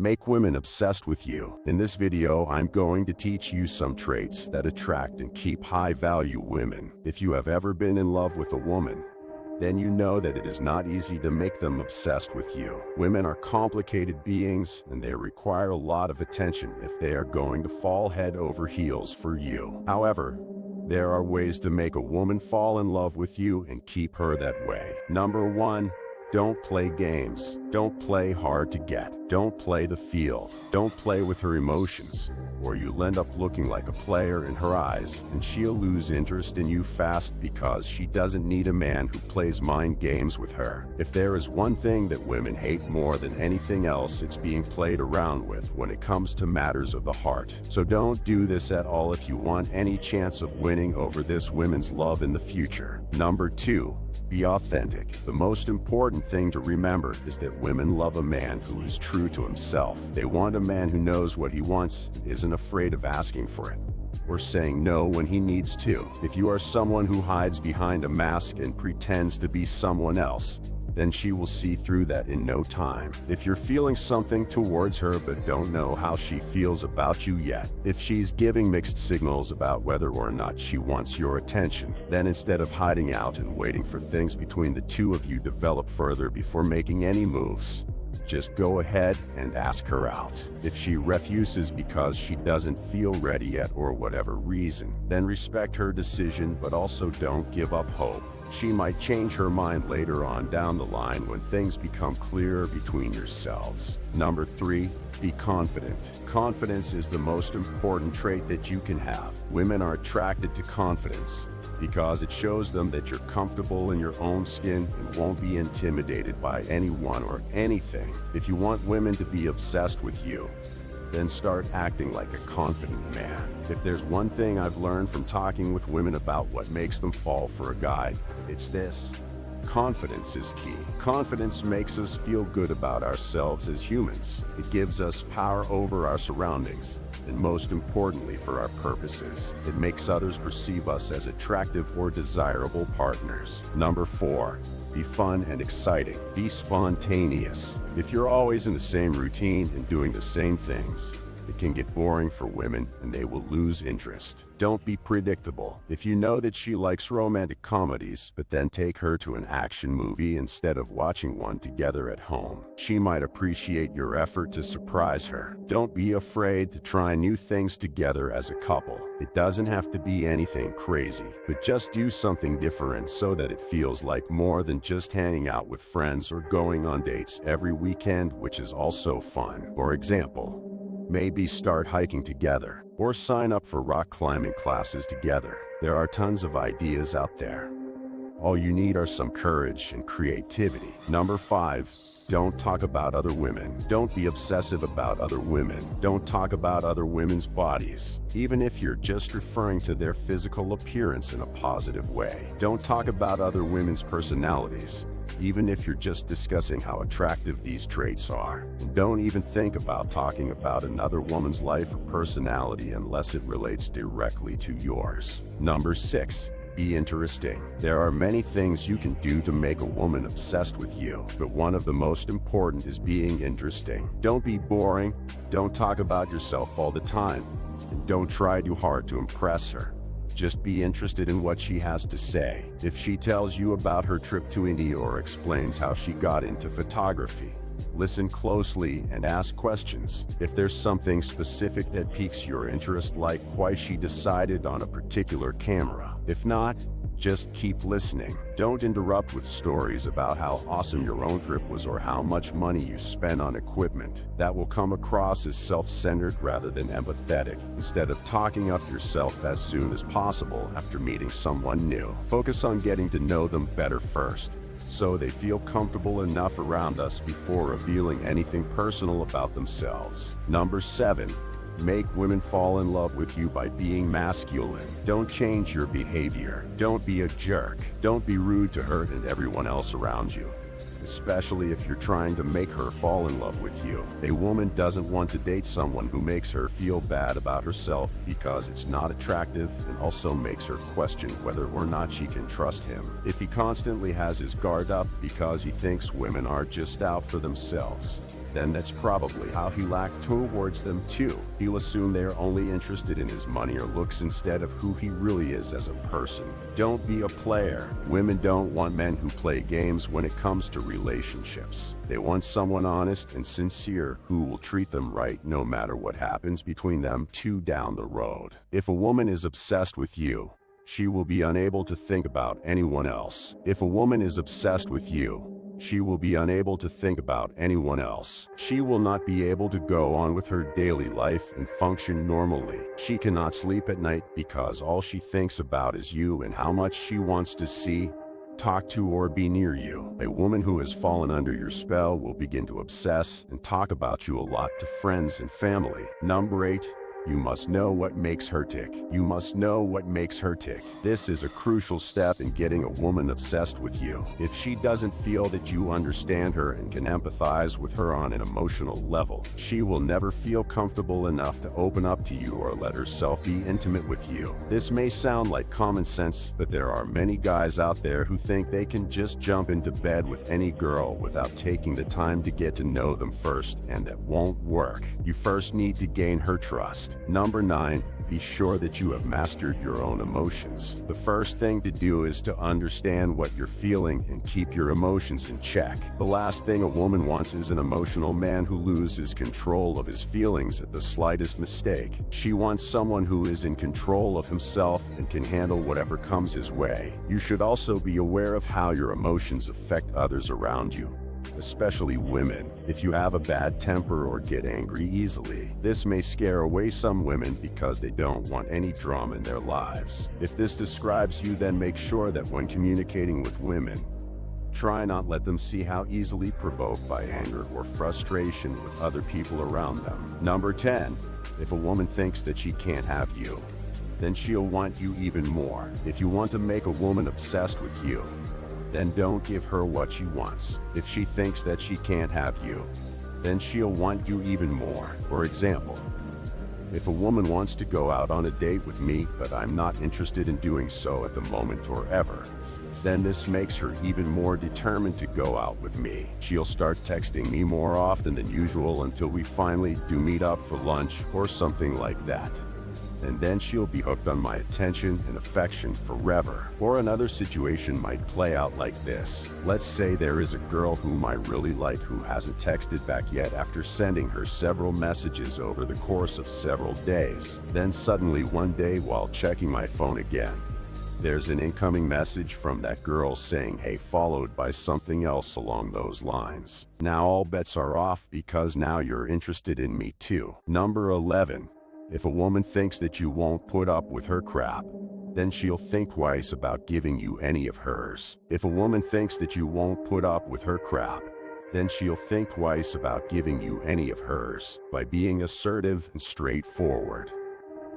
Make women obsessed with you. In this video, I'm going to teach you some traits that attract and keep high-value women. If you have ever been in love with a woman, then you know that it is not easy to make them obsessed with you. Women are complicated beings, and they require a lot of attention if they are going to fall head over heels for you. However, there are ways to make a woman fall in love with you and keep her that way. Number 1. Don't play games. Don't play hard to get. Don't play the field. Don't play with her emotions, or you'll end up looking like a player in her eyes, and she'll lose interest in you fast because she doesn't need a man who plays mind games with her. If there is one thing that women hate more than anything else, it's being played around with when it comes to matters of the heart. So don't do this at all if you want any chance of winning over this woman's love in the future. Number 2. Be authentic. The most important thing to remember is that women love a man who is true to himself. They want a man who knows what he wants and isn't afraid of asking for it, or saying no when he needs to. If you are someone who hides behind a mask and pretends to be someone else, then she will see through that in no time. If you're feeling something towards her but don't know how she feels about you yet, if she's giving mixed signals about whether or not she wants your attention, then instead of hiding out and waiting for things between the two of you develop further before making any moves, just go ahead and ask her out. If she refuses because she doesn't feel ready yet or whatever reason, then respect her decision, but also don't give up hope. She might change her mind later on down the line when things become clearer between yourselves. Number 3. Be confident. Confidence is the most important trait that you can have. Women are attracted to confidence because it shows them that you're comfortable in your own skin and won't be intimidated by anyone or anything. If you want women to be obsessed with you, then start acting like a confident man. If there's one thing I've learned from talking with women about what makes them fall for a guy, it's this: confidence is key. Confidence makes us feel good about ourselves as humans. It gives us power over our surroundings, and most importantly for our purposes, it makes others perceive us as attractive or desirable partners. Number 4. Be fun and exciting. Be spontaneous. If you're always in the same routine and doing the same things, it can get boring for women and they will lose interest. Don't be predictable. If you know that she likes romantic comedies, but then take her to an action movie instead of watching one together at home, she might appreciate your effort to surprise her. Don't be afraid to try new things together as a couple. It doesn't have to be anything crazy, but just do something different so that it feels like more than just hanging out with friends or going on dates every weekend, which is also fun. For example, maybe start hiking together, or sign up for rock climbing classes together. There are tons of ideas out there. All you need are some courage and creativity. Number 5. Don't talk about other women. Don't be obsessive about other women. Don't talk about other women's bodies, even if you're just referring to their physical appearance in a positive way. Don't talk about other women's personalities, even if you're just discussing how attractive these traits are. And don't even think about talking about another woman's life or personality unless it relates directly to yours. Number 6. Be interesting. There are many things you can do to make a woman obsessed with you, but one of the most important is being interesting. Don't be boring. Don't talk about yourself all the time. And don't try too hard to impress her. Just be interested in what she has to say. If she tells you about her trip to India or explains how she got into photography, listen closely and ask questions. If there's something specific that piques your interest, like why she decided on a particular camera. If not, just keep listening. Don't interrupt with stories about how awesome your own trip was or how much money you spent on equipment. That will come across as self-centered rather than empathetic. Instead of talking up yourself as soon as possible after meeting someone new, focus on getting to know them better first, so they feel comfortable enough around us before revealing anything personal about themselves. Number 7. Make women fall in love with you by being masculine. Don't change your behavior. Don't be a jerk. Don't be rude to her and everyone else around you, especially if you're trying to make her fall in love with you. A woman doesn't want to date someone who makes her feel bad about herself because it's not attractive, and also makes her question whether or not she can trust him. If he constantly has his guard up because he thinks women are just out for themselves, then that's probably how he'll act towards them too. He'll assume they're only interested in his money or looks instead of who he really is as a person. Don't be a player. Women don't want men who play games when it comes to relationships. They want someone honest and sincere who will treat them right no matter what happens between them two down the road. If a woman is obsessed with you, she will be unable to think about anyone else. If a woman is obsessed with you, she will be unable to think about anyone else. She will not be able to go on with her daily life and function normally. She cannot sleep at night because all she thinks about is you and how much she wants to see, talk to, or be near you. A woman who has fallen under your spell will begin to obsess and talk about you a lot to friends and family. Number 8. You must know what makes her tick. You must know what makes her tick. This is a crucial step in getting a woman obsessed with you. If she doesn't feel that you understand her and can empathize with her on an emotional level, she will never feel comfortable enough to open up to you or let herself be intimate with you. This may sound like common sense, but there are many guys out there who think they can just jump into bed with any girl without taking the time to get to know them first, and that won't work. You first need to gain her trust. Number 9. Be sure that you have mastered your own emotions. The first thing to do is to understand what you're feeling and keep your emotions in check. The last thing a woman wants is an emotional man who loses control of his feelings at the slightest mistake. She wants someone who is in control of himself and can handle whatever comes his way. You should also be aware of how your emotions affect others around you, especially women. If you have a bad temper or get angry easily, this may scare away some women because they don't want any drama in their lives. If this describes you, then make sure that when communicating with women, try not let them see how easily provoked by anger or frustration with other people around them. Number 10. If a woman thinks that she can't have you, then she'll want you even more. If you want to make a woman obsessed with you, then don't give her what she wants. If she thinks that she can't have you, then she'll want you even more. For example, if a woman wants to go out on a date with me, but I'm not interested in doing so at the moment or ever, then this makes her even more determined to go out with me. She'll start texting me more often than usual until we finally do meet up for lunch or something like that. And then she'll be hooked on my attention and affection forever. Or another situation might play out like this. Let's say there is a girl whom I really like who hasn't texted back yet after sending her several messages over the course of several days. Then suddenly one day while checking my phone again, there's an incoming message from that girl saying hey, followed by something else along those lines. Now all bets are off because now you're interested in me too. Number 11. If a woman thinks that you won't put up with her crap, then she'll think twice about giving you any of hers. If a woman thinks that you won't put up with her crap, then she'll think twice about giving you any of hers. By being assertive and straightforward,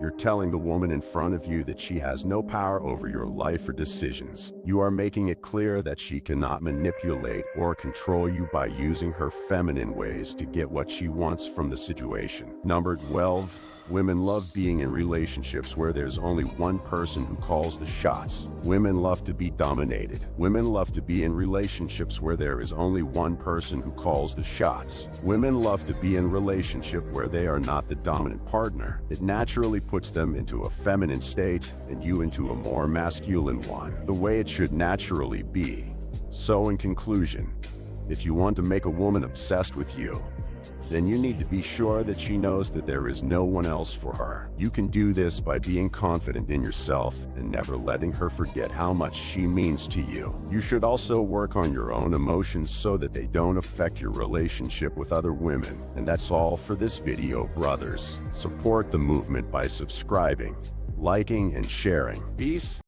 you're telling the woman in front of you that she has no power over your life or decisions. You are making it clear that she cannot manipulate or control you by using her feminine ways to get what she wants from the situation. Number 12. Women love being in relationships where there's only one person who calls the shots. Women love to be dominated. Women love to be in relationships where there is only one person who calls the shots. Women love to be in a relationship where they are not the dominant partner. It naturally puts them into a feminine state and you into a more masculine one, the way it should naturally be. So in conclusion, if you want to make a woman obsessed with you, then you need to be sure that she knows that there is no one else for her. You can do this by being confident in yourself and never letting her forget how much she means to you. You should also work on your own emotions so that they don't affect your relationship with other women. And that's all for this video, brothers. Support the movement by subscribing, liking, and sharing. Peace.